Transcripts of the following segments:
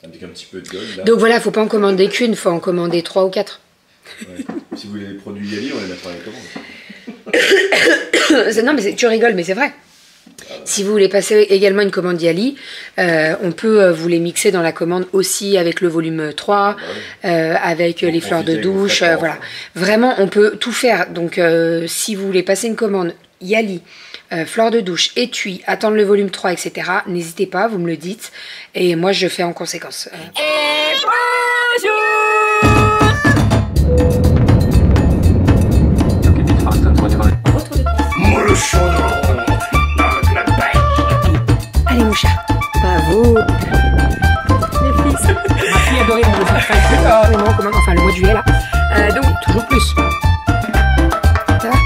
Avec un petit peu de gold là. Donc voilà, faut pas en commander qu'une, faut en commander 3 ou 4. Ouais. Si vous voulez les produits Yali, on les mettra dans les commandes. Non mais tu rigoles, mais c'est vrai. Si vous voulez passer également une commande Yali, on peut vous les mixer dans la commande aussi avec le volume 3, avec les fleurs de douche, voilà. Vraiment, on peut tout faire. Donc, si vous voulez passer une commande Yali, fleurs de douche, étui, attendre le volume 3, etc., n'hésitez pas, vous me le dites. Et moi, je fais en conséquence. Et bonjour! Allez mon chat, bravo. Les fils. Ma fille adorait mon dessin. Enfin le mois de juillet là. Donc toujours plus. Ça va?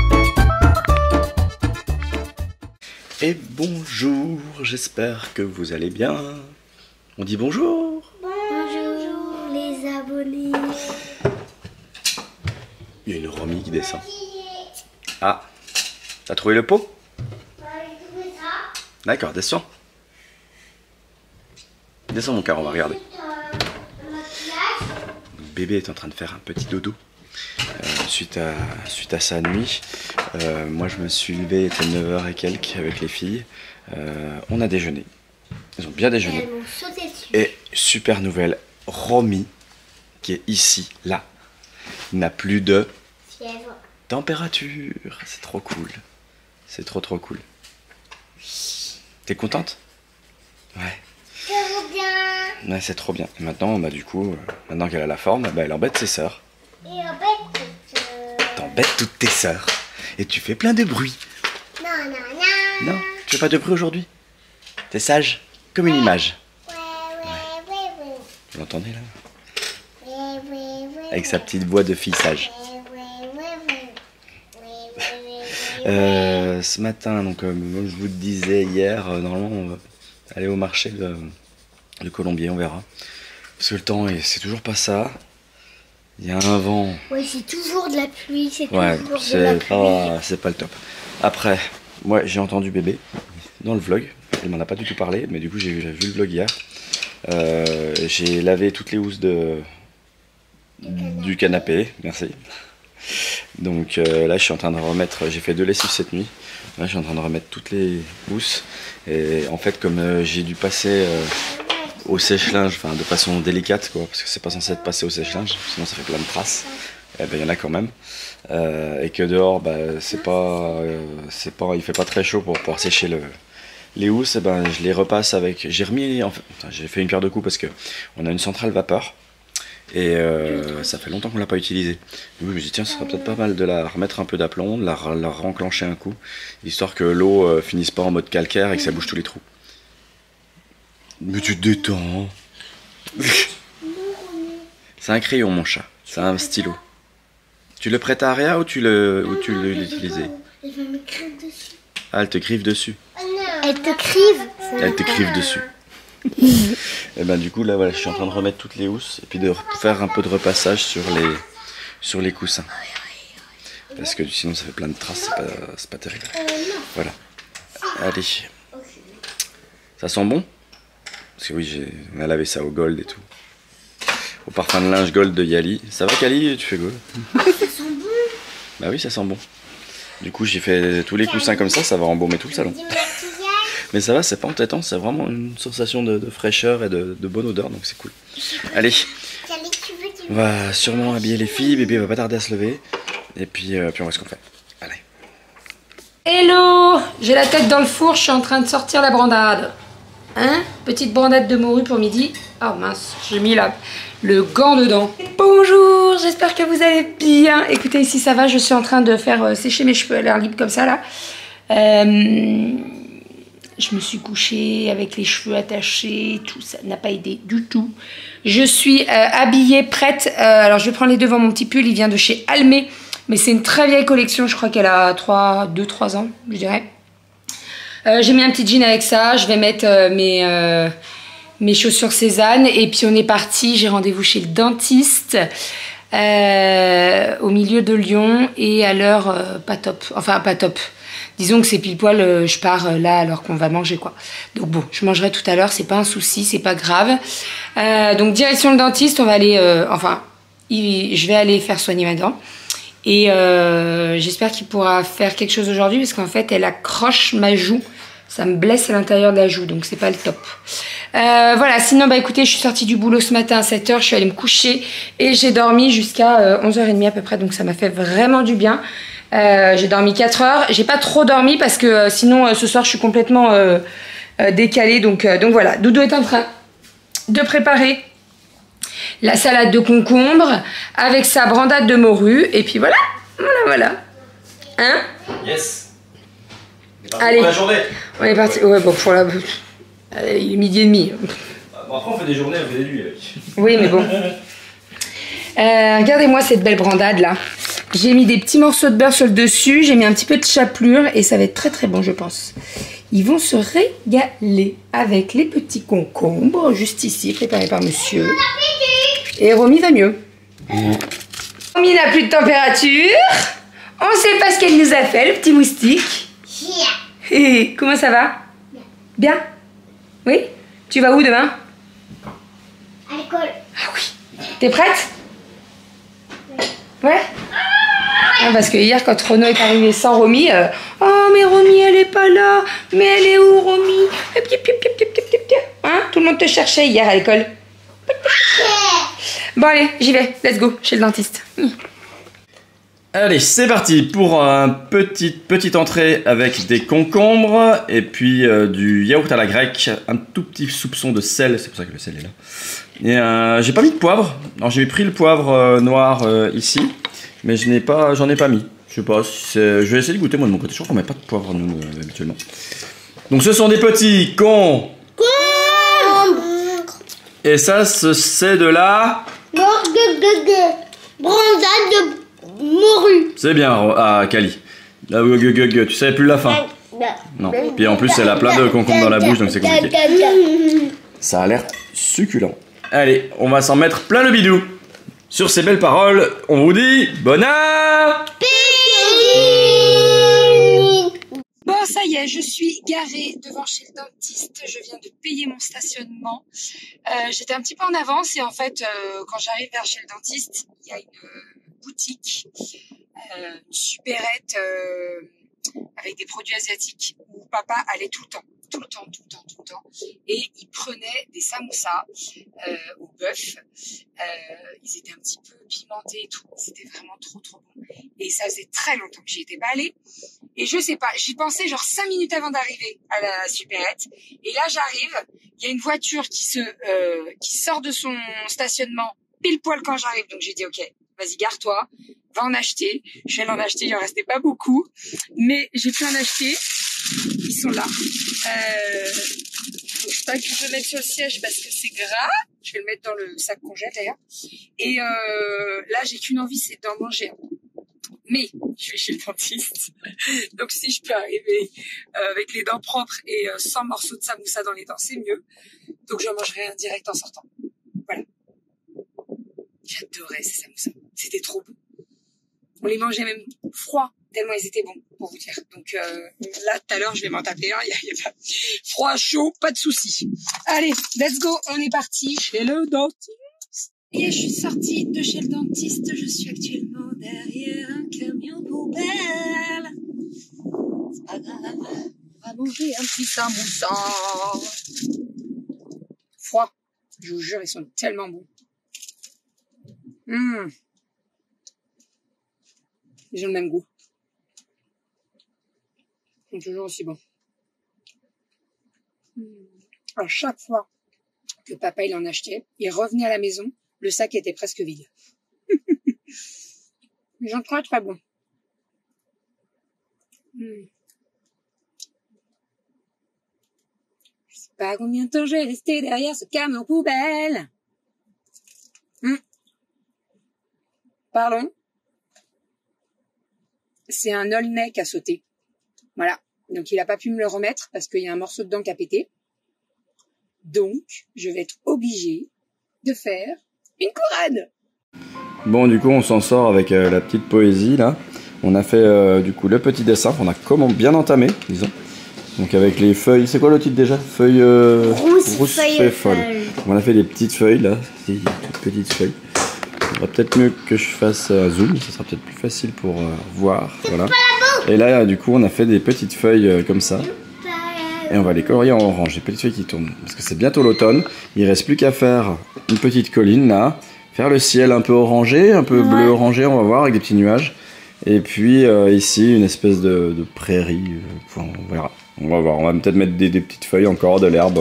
Et bonjour, j'espère que vous allez bien. On dit bonjour. Bonjour les abonnés. Il y a une Romy qui descend. Ah, t'as trouvé le pot? D'accord, descends. Descends mon cœur, on va regarder. Bébé est en train de faire un petit dodo suite à sa nuit. Moi je me suis levé, il était 9h et quelques avec les filles. On a déjeuné. Ils ont bien déjeuné. Elles m'ont sauté dessus. Et super nouvelle, Romy, qui est ici, là, n'a plus de Fièvre. température. C'est trop cool. C'est trop cool. T'es contente? Ouais. Trop bien. Ouais, c'est trop bien. Et maintenant, bah, du coup, maintenant qu'elle a la forme, bah, elle embête ses sœurs. Et en fait, T'embêtes toutes tes sœurs. Et tu fais plein de bruit. non. Non, tu fais pas de bruit aujourd'hui? T'es sage? Comme une image. Ouais. Vous l'entendez là? Ouais. Avec sa petite voix de fille sage. Ce matin, donc comme je vous le disais hier, normalement on va aller au marché de Colombier, on verra. Parce que le temps, c'est toujours pas ça. Il y a un vent. Ouais, c'est toujours de la pluie, c'est Ouais, toujours de la pluie. c'est pas le top. Après, moi j'ai entendu bébé dans le vlog. Il m'en a pas du tout parlé, mais du coup j'ai vu le vlog hier. J'ai lavé toutes les housses du canapé, merci. Donc là je suis en train de remettre, j'ai fait 2 lessives cette nuit. Là je suis en train de remettre toutes les housses. Et en fait comme j'ai dû passer au sèche-linge, enfin de façon délicate quoi, parce que c'est pas censé être passé au sèche-linge, sinon ça fait plein de traces. Et ben il y en a quand même. Et que dehors bah, il fait pas très chaud pour pouvoir sécher les housses. Et ben je les repasse avec, j'ai fait une pierre de coups parce que on a une centrale vapeur. Et ça fait longtemps qu'on l'a pas utilisé. Du coup, je me dis tiens, ce serait peut-être pas mal de la remettre un peu d'aplomb, de la renclencher un coup, histoire que l'eau finisse pas en mode calcaire et que ça bouge tous les trous. Mais tu te détends. C'est un crayon mon chat, c'est un stylo. Tu le prêtes à Aria ou tu l'utilisais? Elle va me crier dessus. Ah, elle te griffe dessus. Elle te crive. Elle te griffe dessus. Et ben du coup là voilà, je suis en train de remettre toutes les housses et puis de faire un peu de repassage sur les coussins parce que sinon ça fait plein de traces, c'est pas terrible. Voilà, allez, ça sent bon parce que oui, on a lavé ça au gold et tout, au parfum de linge gold de Yali. Ça va Kali, tu fais gold? Ça sent bon. Bah oui, ça sent bon. Du coup j'ai fait tous les coussins comme ça va embaumer tout le salon. Mais ça va, c'est pas entêtant, c'est vraiment une sensation de fraîcheur et de bonne odeur, donc c'est cool. Allez, on va sûrement habiller les filles, bébé va pas tarder à se lever, et puis on voit ce qu'on fait. Allez. Hello! J'ai la tête dans le four, je suis en train de sortir la brandade. Hein? Petite brandade de morue pour midi. Oh mince, j'ai mis le gant dedans. Bonjour, j'espère que vous allez bien. Écoutez, ici ça va, je suis en train de faire sécher mes cheveux à l'air libre comme ça là. Je me suis couchée avec les cheveux attachés, tout ça n'a pas aidé du tout. Je suis habillée, prête. Alors je vais prendre les devants, mon petit pull, il vient de chez Almé. Mais c'est une très vieille collection, je crois qu'elle a 2-3 ans, je dirais. J'ai mis un petit jean avec ça, je vais mettre mes chaussures Cézanne. Et puis on est parti, j'ai rendez-vous chez le dentiste. Au milieu de Lyon et à l'heure pas top, enfin pas top. disons que c'est pile poil, je pars là alors qu'on va manger quoi. Donc bon, je mangerai tout à l'heure, c'est pas un souci, c'est pas grave. Donc direction le dentiste, on va aller, je vais aller faire soigner ma dent. Et j'espère qu'il pourra faire quelque chose aujourd'hui parce qu'en fait elle accroche ma joue. Ça me blesse à l'intérieur de la joue, donc c'est pas le top. Voilà, sinon bah écoutez, je suis sortie du boulot ce matin à 7 h, je suis allée me coucher et j'ai dormi jusqu'à 11 h 30 à peu près, donc ça m'a fait vraiment du bien. J'ai dormi 4 heures, j'ai pas trop dormi parce que sinon ce soir je suis complètement décalée, donc voilà. Doudou est en train de préparer la salade de concombre avec sa brandade de morue, et puis voilà, voilà. Hein? Yes. Allez, pour la journée. On est parti. Ouais, bon, pour la. Il est 12h30. Bon, après, on fait des journées, on fait des nuits avec. Oui, mais bon. Regardez-moi cette belle brandade là. J'ai mis des petits morceaux de beurre sur le dessus, j'ai mis un petit peu de chapelure et ça va être très très bon, je pense. Ils vont se régaler avec les petits concombres, juste ici, préparés par monsieur. Et Romy va mieux. Romy n'a plus de température. On sait pas ce qu'elle nous a fait, le petit moustique. Hé, comment ça va? Bien. Oui? Tu vas où demain? À l'école. Ah oui. T'es prête? Ouais? Ah, parce que hier, quand Renaud est arrivé sans Romy, oh, mais Romy, elle est pas là. Mais elle est où, Romy? Hein? Tout le monde te cherchait hier à l'école. Bon, allez, j'y vais. Let's go, chez le dentiste. Allez, c'est parti pour une petite entrée avec des concombres et puis du yaourt à la grecque, un tout petit soupçon de sel, c'est pour ça que le sel est là. Et j'ai pas mis de poivre. Alors j'ai pris le poivre noir ici, mais j'en ai pas mis. Je sais pas, je vais essayer de goûter moi de mon côté. Je crois qu'on met pas de poivre nous habituellement. Donc ce sont des petits concombres. Et ça, c'est de la Brandade de morue. C'est bien, Kali. Tu savais plus la fin. Non. Puis en plus, elle a plein de concombres dans la bouche, donc c'est compliqué. Ça a l'air succulent. Allez, on va s'en mettre plein le bidou. Sur ces belles paroles, on vous dit bon appétit. Bon, ça y est, je suis garée devant chez le dentiste. Je viens de payer mon stationnement. J'étais un petit peu en avance et en fait, quand j'arrive vers chez le dentiste, il y a une boutique, une supérette avec des produits asiatiques où papa allait tout le temps. Et il prenait des samoussas au bœuf. Ils étaient un petit peu pimentés et tout. C'était vraiment trop bon. Et ça faisait très longtemps que j'y étais pas allée. Et je sais pas, j'y pensais genre 5 minutes avant d'arriver à la supérette. Et là j'arrive, il y a une voiture qui sort de son stationnement pile poil quand j'arrive. Donc j'ai dit ok, vas-y gare-toi, va en acheter. Je vais en acheter, il en restait pas beaucoup. Mais j'ai pu en acheter. Ils sont là. Donc je pas que je le mette sur le siège parce que c'est gras. Je vais le mettre dans le sac congèle d'ailleurs. Et là j'ai qu'une envie, c'est d'en manger un. Mais je vais chez le dentiste, donc si je peux arriver avec les dents propres et sans morceaux de samoussa dans les dents, c'est mieux. Donc j'en mangerai un direct en sortant. Voilà. J'adorais ces samoussas, c'était trop bon. On les mangeait même froids, tellement ils étaient bons, pour vous dire. Donc là, tout à l'heure, je vais m'en taper un, il y a pas froid, chaud, pas de souci. Allez, let's go, on est parti chez le dentiste. Et je suis sortie de chez le dentiste, je suis actuellement derrière un camion poubelle. C'est pas grave, on va manger un petit samoussa. Froid, je vous jure, ils sont tellement bons. Ils ont le même goût. Ils sont toujours aussi bons. À chaque fois que papa il en achetait, il revenait à la maison, le sac était presque vide. Ils sont très très bons. Je sais pas combien de temps j'ai resté derrière ce camion poubelle. Pardon. C'est un all-neck à sauter. Voilà. Donc il a pas pu me le remettre parce qu'il y a un morceau de dent qui a pété. Donc je vais être obligée de faire une couronne. Bon, du coup, on s'en sort avec la petite poésie là. On a fait du coup le petit dessin qu'on a bien entamé, disons. Donc avec les feuilles, c'est quoi le titre déjà? Feuilles rousses, feuilles folles. On a fait des petites feuilles là, des toutes petites feuilles. Il faudra peut-être mieux que je fasse un zoom, ça sera peut-être plus facile pour voir. Voilà. Et là du coup on a fait des petites feuilles comme ça. Et on va les colorier en orange, des petites feuilles qui tournent. Parce que c'est bientôt l'automne, il reste plus qu'à faire une petite colline là. Faire le ciel un peu orangé, un peu bleu orangé, on va voir, avec des petits nuages. Et puis ici, une espèce de prairie. On verra. On va voir. On va peut-être mettre des petites feuilles encore, de l'herbe.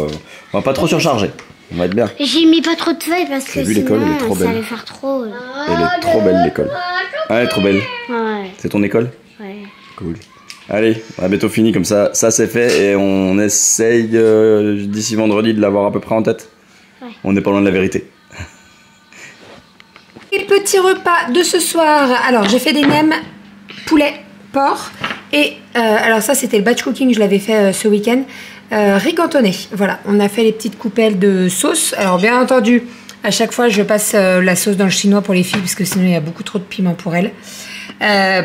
On va pas trop surcharger. On va être bien. J'ai mis pas trop de feuilles parce que sinon ça allait faire trop. Elle est trop belle l'école. Ah, elle est trop belle. Ouais. C'est ton école? Ouais. Cool. Allez, on a bientôt fini comme ça. Ça c'est fait et on essaye d'ici vendredi de l'avoir à peu près en tête. Ouais. On n'est pas loin de la vérité. Et petit repas de ce soir. Alors j'ai fait des nems poulet, porc. Et alors ça c'était le batch cooking, je l'avais fait ce week-end. Riz cantonné. Voilà, on a fait les petites coupelles de sauce. Alors bien entendu, à chaque fois je passe la sauce dans le chinois pour les filles parce que sinon il y a beaucoup trop de piment pour elles.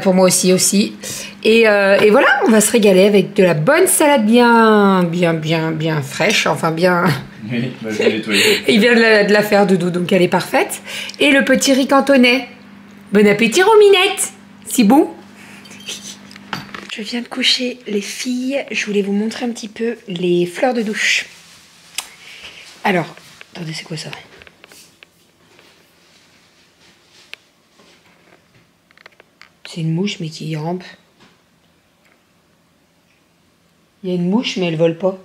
Pour moi aussi. Et voilà, on va se régaler avec de la bonne salade bien fraîche, enfin bien. Oui, bah, je vais nettoyer. Il vient de la faire, Doudou, donc elle est parfaite. Et le petit riz cantonais. Bon appétit, Rominette. Si bon. Je viens de coucher les filles. Je voulais vous montrer un petit peu les fleurs de douche. Alors, attendez, c'est quoi ça? C'est une mouche, mais qui rampe. Il y a une mouche, mais elle vole pas.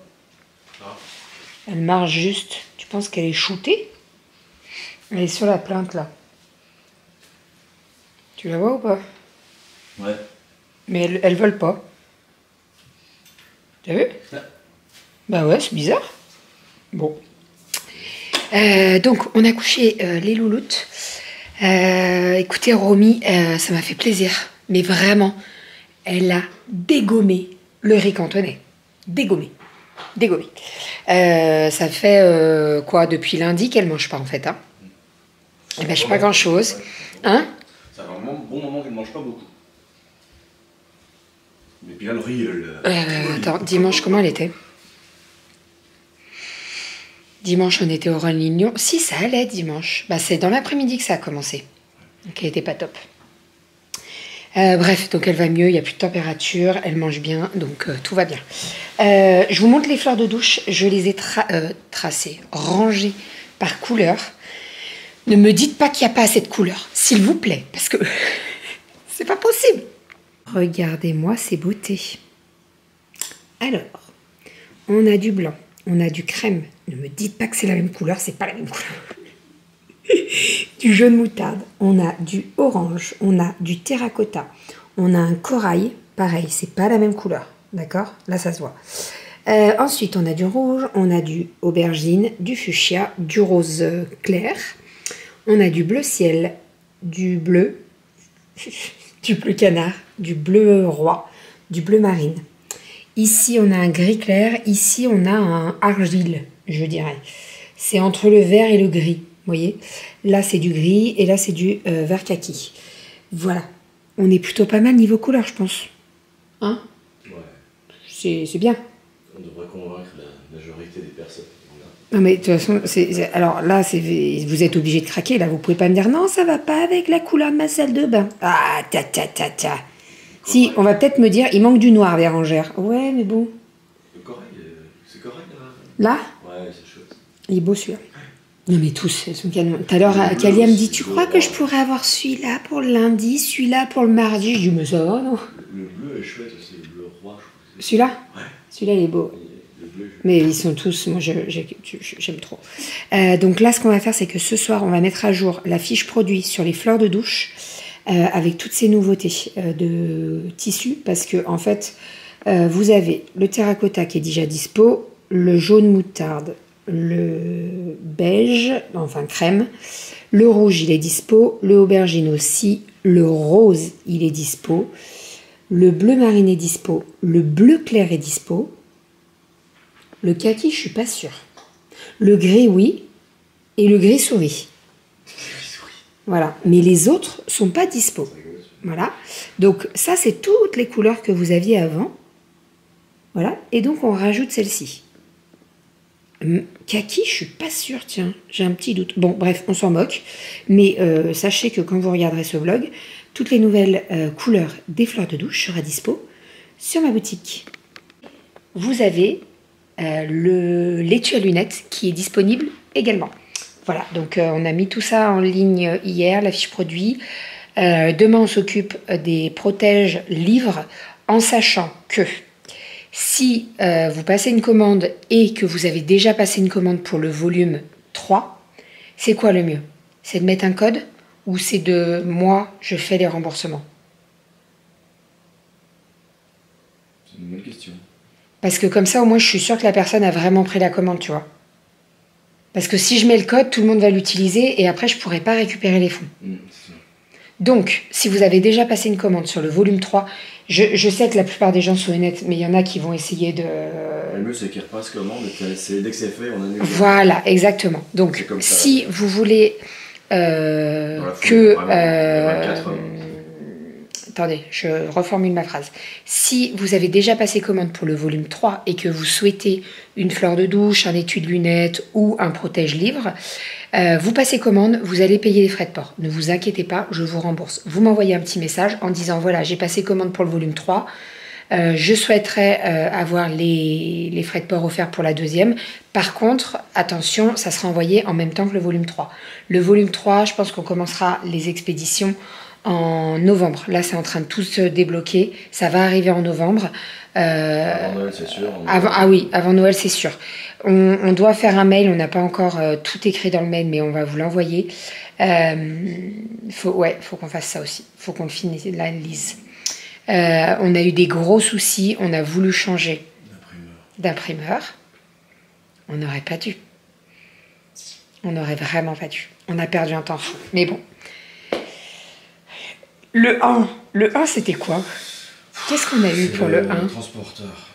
Elle marche juste. Tu penses qu'elle est shootée? Elle est sur la plante, là. Tu la vois ou pas? Ouais. Mais elle vole pas. T'as vu? Ouais. Bah ouais, c'est bizarre. Bon. Donc, on a couché les louloutes. Écoutez, Romy, ça m'a fait plaisir. Mais vraiment, elle a dégommé le riz cantonais. Dégommé. Ça fait quoi, depuis lundi qu'elle mange pas en fait. Hein. Elle mange pas grand chose. Hein? Ça fait un bon moment qu'elle mange pas beaucoup. Mais bien le riz. Attends, dimanche, comment elle était? Dimanche, on était au Réunion. Si, ça allait dimanche. Bah, c'est dans l'après-midi que ça a commencé. Donc, elle était pas top. Bref, donc elle va mieux, il n'y a plus de température, elle mange bien, donc tout va bien. Je vous montre les fleurs de douche, je les ai tracées, rangées par couleur. Ne me dites pas qu'il n'y a pas assez de couleurs, s'il vous plaît, parce que c'est pas possible. Regardez-moi ces beautés. Alors, on a du blanc, on a du crème. Ne me dites pas que c'est la même couleur, c'est pas la même couleur. Du jaune moutarde, on a du orange, on a du terracotta, on a un corail, pareil, c'est pas la même couleur, d'accord? Là, ça se voit. Ensuite, on a du rouge, on a du aubergine, du fuchsia, du rose clair, on a du bleu ciel, du bleu canard, du bleu roi, du bleu marine. Ici, on a un gris clair, ici, on a un argile, je dirais. C'est entre le vert et le gris. Vous voyez, là c'est du gris et là c'est du vert kaki. Voilà, on est plutôt pas mal niveau couleur, je pense. Hein? Ouais. C'est bien. On devrait convaincre la majorité des personnes. Non mais de toute façon, alors là, vous êtes obligé de craquer. Là, vous pouvez pas me dire non, ça va pas avec la couleur de ma salle de bain. Ah, ta. Si, on va peut-être me dire, il manque du noir, Bérangère. Ouais, mais bon. Le corail, c'est correct là. Ouais, c'est chouette. Il est beau celui-là. Non mais tous, elles sont canons. Tout à l'heure, Kalia me dit, tu crois que je pourrais avoir celui-là pour le lundi, celui-là pour le mardi? Je dis, mais ça va, non? Le bleu est chouette aussi, le bleu roi, je crois. Celui-là? Ouais. Celui-là, il est beau. Le bleu. Mais ils sont tous, moi j'aime trop. Donc là, ce qu'on va faire, c'est que ce soir, on va mettre à jour la fiche produit sur les fleurs de douche avec toutes ces nouveautés de tissus. Parce que, en fait, vous avez le terracotta qui est déjà dispo, le jaune moutarde, le beige, enfin crème, le rouge il est dispo, le aubergine aussi, le rose il est dispo, le bleu marine est dispo, le bleu clair est dispo, le kaki je suis pas sûre, le gris oui, et le gris souris. Voilà, mais les autres sont pas dispo. Voilà. Donc ça, c'est toutes les couleurs que vous aviez avant. Voilà. Et donc, on rajoute celle-ci. Kaki, je suis pas sûre, tiens. J'ai un petit doute. Bon, bref, on s'en moque. Mais sachez que quand vous regarderez ce vlog, toutes les nouvelles couleurs des fleurs de douche sera dispo sur ma boutique. Vous avez l'étui à lunettes qui est disponible également. Voilà, donc on a mis tout ça en ligne hier, la fiche produit. Demain, on s'occupe des protèges livres en sachant que si vous passez une commande et que vous avez déjà passé une commande pour le volume 3, c'est quoi le mieux? C'est de mettre un code ou c'est de moi, je fais les remboursements? C'est une bonne question. Parce que comme ça, au moins, je suis sûre que la personne a vraiment pris la commande, tu vois. Parce que si je mets le code, tout le monde va l'utiliser et après, je ne pourrai pas récupérer les fonds. Donc, si vous avez déjà passé une commande sur le volume 3, je sais que la plupart des gens sont honnêtes, mais il y en a qui vont essayer de... Le mieux, c'est qu'ils repassent commande et dès que c'est fait, on annule. Voilà, exactement. Donc, si vous voulez attendez, je reformule ma phrase. Si vous avez déjà passé commande pour le volume 3 et que vous souhaitez une fleur de douche, un étui de lunettes ou un protège-livre, vous passez commande, vous allez payer les frais de port. Ne vous inquiétez pas, je vous rembourse. Vous m'envoyez un petit message en disant, voilà, j'ai passé commande pour le volume 3, je souhaiterais avoir les frais de port offerts pour la deuxième. Par contre, attention, ça sera envoyé en même temps que le volume 3. Le volume 3, je pense qu'on commencera les expéditions en novembre. Là, c'est en train de tout se débloquer. Ça va arriver en novembre. Avant Noël, c'est sûr. Avant Noël, c'est sûr. On doit faire un mail. On n'a pas encore tout écrit dans le mail, mais on va vous l'envoyer. Faut qu'on fasse ça aussi. Faut qu'on le finalise. On a eu des gros soucis. On a voulu changer d'imprimeur. On n'aurait pas dû. On n'aurait vraiment pas dû. On a perdu un temps fou. Mais bon. Le 1, c'était quoi? Qu'est-ce qu'on a eu pour le 1? Le transporteur.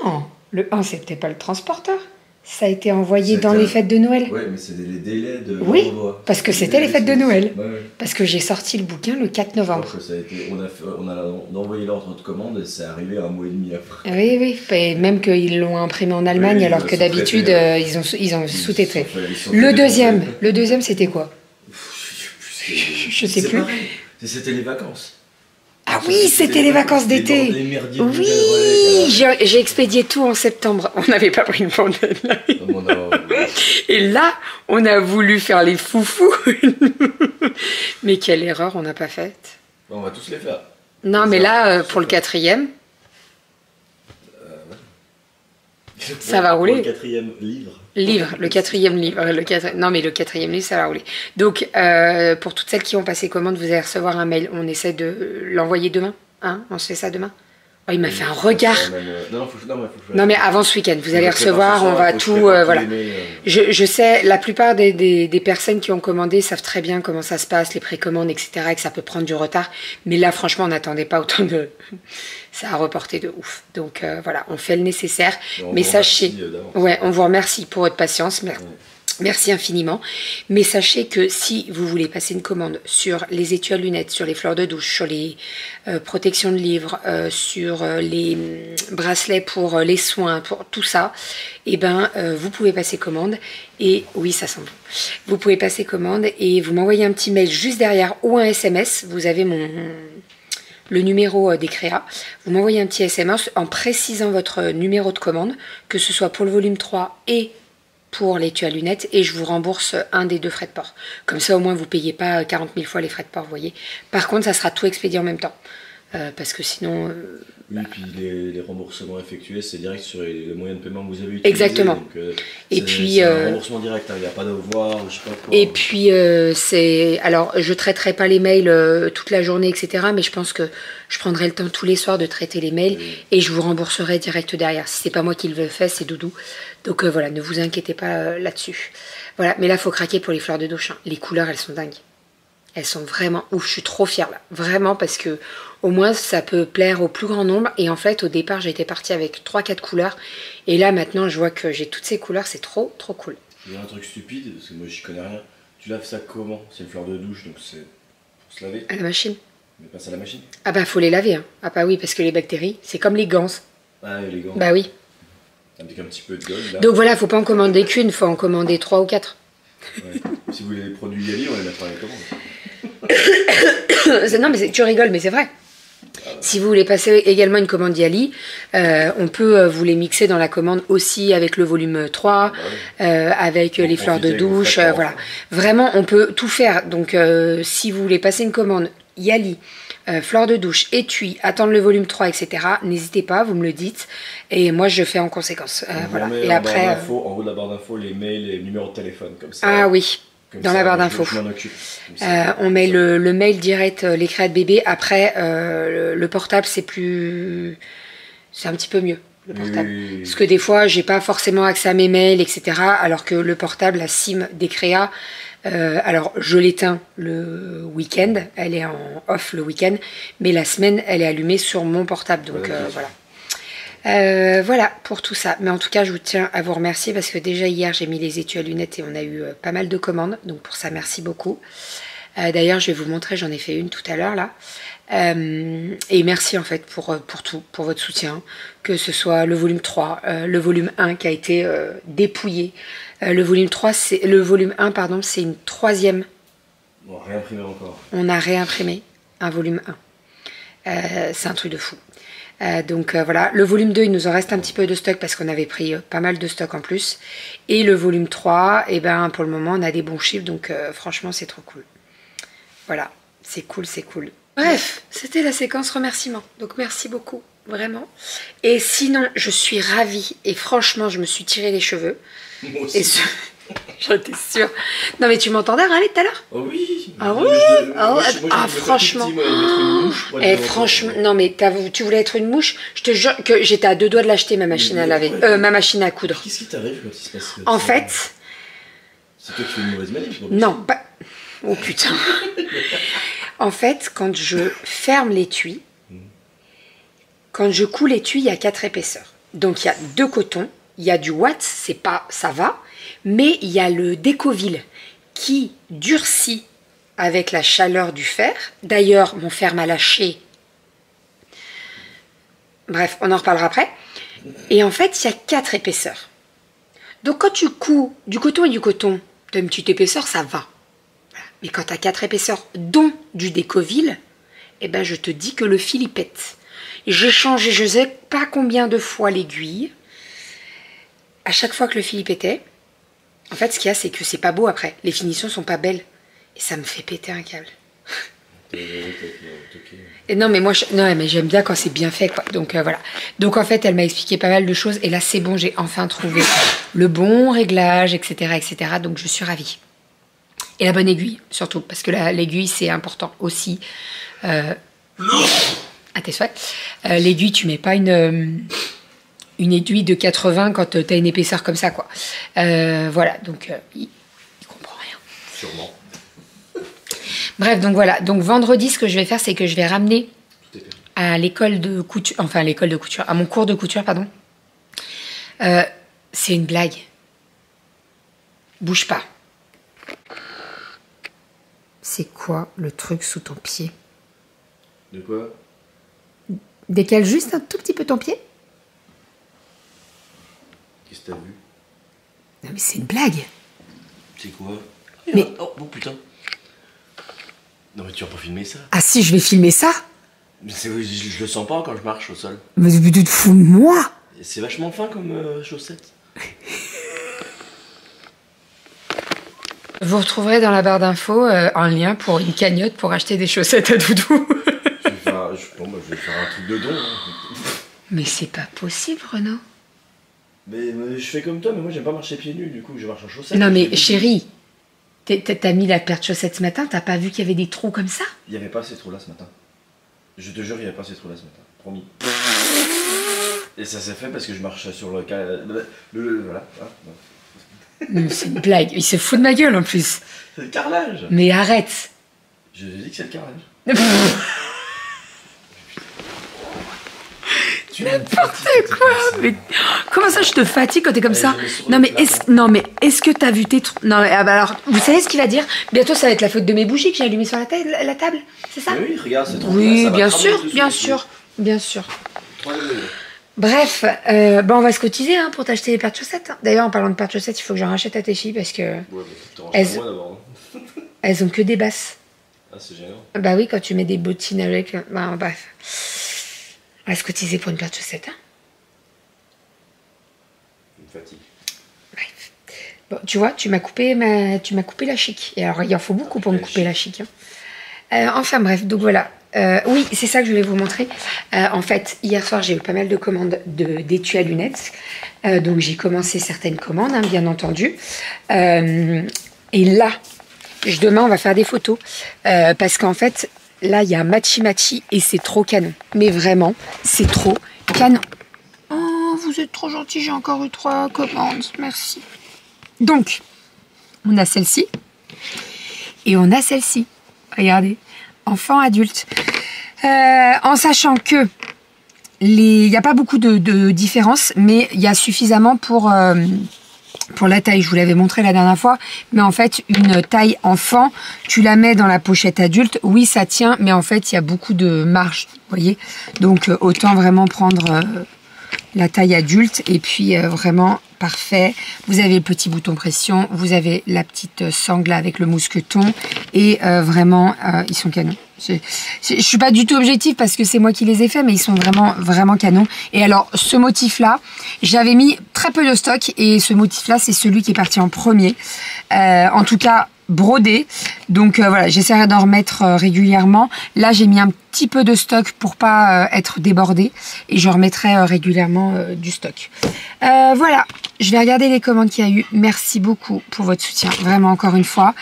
Non, le 1, c'était pas le transporteur. Ça a été envoyé dans les fêtes de Noël. Oui, mais c'est les délais de Oui, parce que c'était les fêtes de Noël. Ouais. Parce que j'ai sorti le bouquin le 4 novembre. Je crois que on a envoyé l'ordre de commande et c'est arrivé un mois et demi après. Oui, et même qu'ils l'ont imprimé en Allemagne alors que d'habitude, ils ont sous-traité. Le deuxième, c'était quoi? Je sais plus. C'était les vacances. Ah oui, c'était les vacances d'été. Oui, j'ai expédié tout en septembre. On n'avait pas pris une pandémie. Et là, on a voulu faire les foufous. Mais quelle erreur on n'a pas faite. On va tous les faire. Non, mais là, pour le 4e, ça va rouler. Le 4e livre. Le 4e livre. Non, mais le 4e livre, ça va rouler. Donc, pour toutes celles qui ont passé commande, vous allez recevoir un mail. On essaie de l'envoyer demain. Hein, on se fait ça demain. Oh, il m'a fait un regard. Non, mais avant ce week-end, vous allez recevoir, on va tout... voilà. Je sais, la plupart des personnes qui ont commandé savent très bien comment ça se passe, les précommandes, etc., et que ça peut prendre du retard. Mais là, franchement, on n'attendait pas autant de... Ça a reporté de ouf. Donc, voilà, on fait le nécessaire. Mais sachez... on vous remercie pour votre patience. Merci infiniment. Mais sachez que si vous voulez passer une commande sur les étuis à lunettes, sur les fleurs de douche, sur les protections de livres, sur les bracelets pour les soins, pour tout ça, eh ben, vous pouvez passer commande. Et oui, ça sent bon. Vous pouvez passer commande et vous m'envoyez un petit mail juste derrière ou un SMS. Vous avez le numéro des créas. Vous m'envoyez un petit SMS en précisant votre numéro de commande, que ce soit pour le volume 3 et pour l'étui à lunettes, et je vous rembourse un des 2 frais de port. Comme ça, au moins, vous ne payez pas 40 000 fois les frais de port, vous voyez. Par contre, ça sera tout expédié en même temps. Parce que sinon... oui, puis les remboursements effectués, c'est direct sur les moyens de paiement que vous avez utilisés. Exactement. Donc, et puis... c'est un remboursement direct, il n'y a pas d'avoir, je sais pas quoi. Et puis, c'est... Alors, je ne traiterai pas les mails toute la journée, etc. Mais je pense que je prendrai le temps tous les soirs de traiter les mails et je vous rembourserai direct derrière. Si c'est pas moi qui le fais, c'est Doudou. Donc voilà, ne vous inquiétez pas là-dessus. Voilà, mais là, il faut craquer pour les fleurs de douche. Hein. Les couleurs, elles sont dingues. Elles sont vraiment ouf. Je suis trop fière là. Vraiment, parce que au moins, ça peut plaire au plus grand nombre. Et en fait, au départ, j'étais partie avec 3-4 couleurs. Et là, maintenant, je vois que j'ai toutes ces couleurs. C'est trop, trop cool. Il y a un truc stupide, parce que moi, j'y connais rien. Tu laves ça comment? C'est une fleur de douche, donc c'est pour se laver. À la machine. Mais passe à la machine. Ah bah faut les laver. Hein. Ah bah oui, parce que les bactéries, c'est comme les gants. Ah, et les gants. Bah oui. Avec un petit peu de gold là. Donc voilà, faut pas en commander qu'une, faut en commander 3 ou 4. Ouais. Si vous voulez les produits Yali, on les mettra à la commande. Non mais tu rigoles, mais c'est vrai. Si vous voulez passer également une commande Yali, on peut vous les mixer dans la commande aussi avec le volume 3, avec les fleurs de douche, voilà. Vraiment, on peut tout faire. Donc, si vous voulez passer une commande Yali, fleurs de douche, étui, attendre le volume 3, etc., n'hésitez pas, vous me le dites. Et moi, je fais en conséquence. Voilà. Et après, en haut de la barre d'infos, les mails et les numéros de téléphone, comme ça. Ah oui. Dans la barre d'infos. On met le mail direct, les créas de bébé. Après, le portable, c'est un petit peu mieux, le portable. Oui. Parce que des fois, j'ai pas forcément accès à mes mails, etc. Alors que le portable, la SIM des créas, alors je l'éteins le week-end, elle est en off le week-end, mais la semaine, elle est allumée sur mon portable. Donc voilà. Voilà pour tout ça. Mais en tout cas, je vous tiens à vous remercier parce que déjà hier, j'ai mis les étuis à lunettes et on a eu pas mal de commandes. Donc pour ça, merci beaucoup. D'ailleurs, je vais vous montrer, j'en ai fait une tout à l'heure là. Et merci en fait pour tout, pour votre soutien. Que ce soit le volume 3, le volume 1 qui a été dépouillé. Le volume 1, pardon, c'est une 3e. On a réimprimé encore. On a réimprimé un volume 1. C'est un truc de fou. Donc voilà, le volume 2, il nous en reste un petit peu de stock parce qu'on avait pris pas mal de stock en plus. Et le volume 3, eh ben, pour le moment, on a des bons chiffres, donc franchement, c'est trop cool. Voilà, c'est cool, c'est cool. Bref, c'était la séquence remerciements. Donc merci beaucoup, vraiment. Et sinon, je suis ravie et franchement, je me suis tiré les cheveux. Moi aussi. J'étais sûre. Non mais tu m'entendais râler tout à l'heure? Oh oui. Ah oui. Franchement. Franchement, non mais tu voulais être une mouche. Je te jure que j'étais à 2 doigts de l'acheter ma machine à laver, ma machine à coudre. Qu'est-ce qui t'arrive quand il se passe? En fait. C'est toi qui fais une mauvaise manip. Non, pas. Oh putain. En fait, quand je ferme l'étui, quand je coule l'étui, il y a 4 épaisseurs. Donc il y a 2 cotons, il y a du watt, c'est pas, ça va. Mais il y a le Décoville qui durcit avec la chaleur du fer. D'ailleurs, mon fer m'a lâché. Bref, on en reparlera après. Et en fait, il y a 4 épaisseurs. Donc quand tu couds du coton et du coton, tu as une petite épaisseur, ça va. Voilà. Mais quand tu as 4 épaisseurs, dont du Décoville, eh ben, je te dis que le fil, il pète. J'ai changé, je ne sais pas combien de fois l'aiguille. À chaque fois que le fil, il pétait, en fait, ce qu'il y a, c'est que c'est pas beau après. Les finitions sont pas belles. Et ça me fait péter un câble. Et non, mais moi, non, mais j'aime bien quand c'est bien fait, quoi. Donc, voilà. Donc, en fait, elle m'a expliqué pas mal de choses. Et là, c'est bon, j'ai enfin trouvé le bon réglage, etc., etc. Donc, je suis ravie. Et la bonne aiguille, surtout. Parce que l'aiguille, c'est important aussi. À tes souhaits. L'aiguille, tu mets pas une aiguille de 80 quand tu as une épaisseur comme ça, quoi. Voilà, donc il comprend rien. Sûrement. Bref, donc voilà. Donc vendredi, ce que je vais faire, c'est que je vais ramener à l'école de couture, enfin à l'école de couture, à mon cours de couture, pardon. C'est une blague. Bouge pas. C'est quoi le truc sous ton pied? De quoi? Décale juste un tout petit peu ton pied. Qu'est-ce que t'as vu? Non mais c'est une blague. C'est quoi? Mais... Oh putain. Non mais tu vas pas filmer ça? Ah si, je vais filmer ça. Mais je le sens pas quand je marche au sol. Mais tu te fous de moi? C'est vachement fin comme chaussette. Vous retrouverez dans la barre d'infos un lien pour une cagnotte pour acheter des chaussettes à doudou. Je vais faire un truc de don. Hein. Mais c'est pas possible, Renaud. Mais je fais comme toi, mais moi j'aime pas marcher pieds nus, du coup je marche en chaussettes. Non mais chérie, t'as mis la paire de chaussettes ce matin, t'as pas vu qu'il y avait des trous comme ça? Il y avait pas ces trous là ce matin. Je te jure, il y avait pas ces trous là ce matin, promis. Et ça s'est fait parce que je marche sur le voilà. C'est une blague, il se fout de ma gueule en plus. C'est le carrelage. Mais arrête. Je dis que c'est le carrelage. N'importe quoi. Mais comment ça je te fatigue quand t'es comme ça? Non mais est-ce que t'as vu tes trucs? Non mais alors vous savez ce qu'il va dire? Bientôt ça va être la faute de mes bougies que j'ai allumées sur la table, c'est ça? Oui, regarde, c'est trop oui, bien sûr. Bref, on va se cotiser hein, pour t'acheter les paires de chaussettes. D'ailleurs en parlant de paires de chaussettes, il faut que j'en rachète à tes filles parce que elles ont que des basses. Ah c'est gênant. Bah oui, quand tu mets des bottines avec, bref. On va se cotiser pour une paire de chaussettes. Hein. Une fatigue. Bref. Bon, tu vois, tu m'as coupé la chic. Et alors, il en faut beaucoup pour me couper la chic. Hein. Enfin bref, donc voilà. Oui, c'est ça que je voulais vous montrer. En fait, hier soir, j'ai eu pas mal de commandes d'étui à lunettes. Donc, j'ai commencé certaines commandes, hein, bien entendu. Et là, demain, on va faire des photos. Parce qu'en fait... Là, il y a Matchy Matchy et c'est trop canon. Mais vraiment, c'est trop canon. Oh, vous êtes trop gentils, j'ai encore eu 3 commandes. Merci. Donc, on a celle-ci. Et on a celle-ci. Regardez. Enfant, adulte. En sachant que il n'y a pas beaucoup de différence, mais il y a suffisamment pour la taille, je vous l'avais montré la dernière fois, mais en fait, une taille enfant, tu la mets dans la pochette adulte, oui, ça tient, mais en fait, il y a beaucoup de marge, vous voyez. Donc, autant vraiment prendre la taille adulte, et puis vraiment parfait. Vous avez le petit bouton pression, vous avez la petite sangle avec le mousqueton, et vraiment, ils sont canons. Je suis pas du tout objective parce que c'est moi qui les ai faits, mais ils sont vraiment canons. Et alors, ce motif-là, j'avais mis très peu de stock, et ce motif-là, c'est celui qui est parti en premier. En tout cas, brodé. Donc voilà, j'essaierai d'en remettre régulièrement. Là, j'ai mis un petit peu de stock pour pas être débordée, et je remettrai régulièrement du stock. Voilà, je vais regarder les commandes qu'il y a eu. Merci beaucoup pour votre soutien, vraiment encore une fois.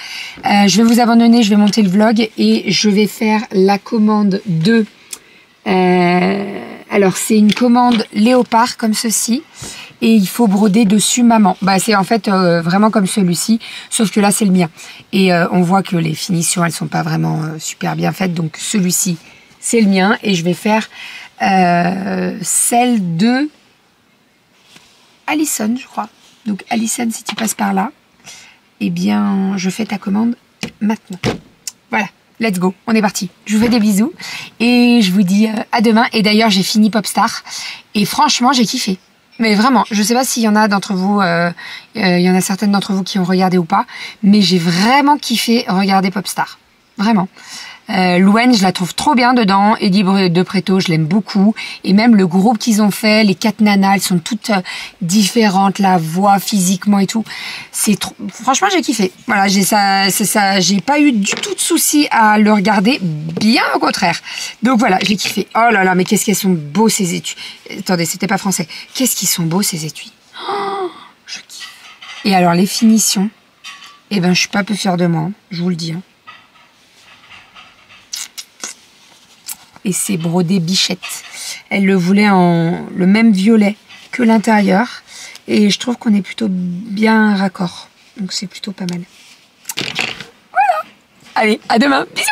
Je vais vous abandonner, je vais monter le vlog et je vais faire la commande de... alors, c'est une commande léopard comme ceci. Et il faut broder dessus maman. Bah, c'est en fait vraiment comme celui-ci, sauf que là c'est le mien. Et on voit que les finitions elles sont pas vraiment super bien faites. Donc celui-ci c'est le mien et je vais faire celle de Alison, je crois. Donc Alison, si tu passes par là, eh bien je fais ta commande maintenant. Voilà. Let's go, on est parti. Je vous fais des bisous et je vous dis à demain. Et d'ailleurs j'ai fini Popstar et franchement j'ai kiffé. Mais vraiment, je sais pas s'il y en a d'entre vous, il y en a certaines d'entre vous qui ont regardé ou pas, mais j'ai vraiment kiffé regarder Popstar. Vraiment. Louane, je la trouve trop bien dedans. Eddie de Preto, je l'aime beaucoup. Et même le groupe qu'ils ont fait, les 4 nanas, elles sont toutes différentes, la voix, physiquement et tout. C'est trop... Franchement, j'ai kiffé. Voilà, j'ai pas eu du tout de soucis à le regarder, bien au contraire. Donc voilà, j'ai kiffé. Oh là là, mais qu'est-ce qu'elles sont beaux ces étuis. Attendez, c'était pas français. Qu'est-ce qu'ils sont beaux ces étuis. Oh, je kiffe. Et alors les finitions, eh ben je suis pas peu fière de moi, hein, je vous le dis. Hein. Et c'est brodé bichette. Elle le voulait en le même violet que l'intérieur. Et je trouve qu'on est plutôt bien raccord. Donc c'est plutôt pas mal. Voilà. Allez, à demain. Bisous.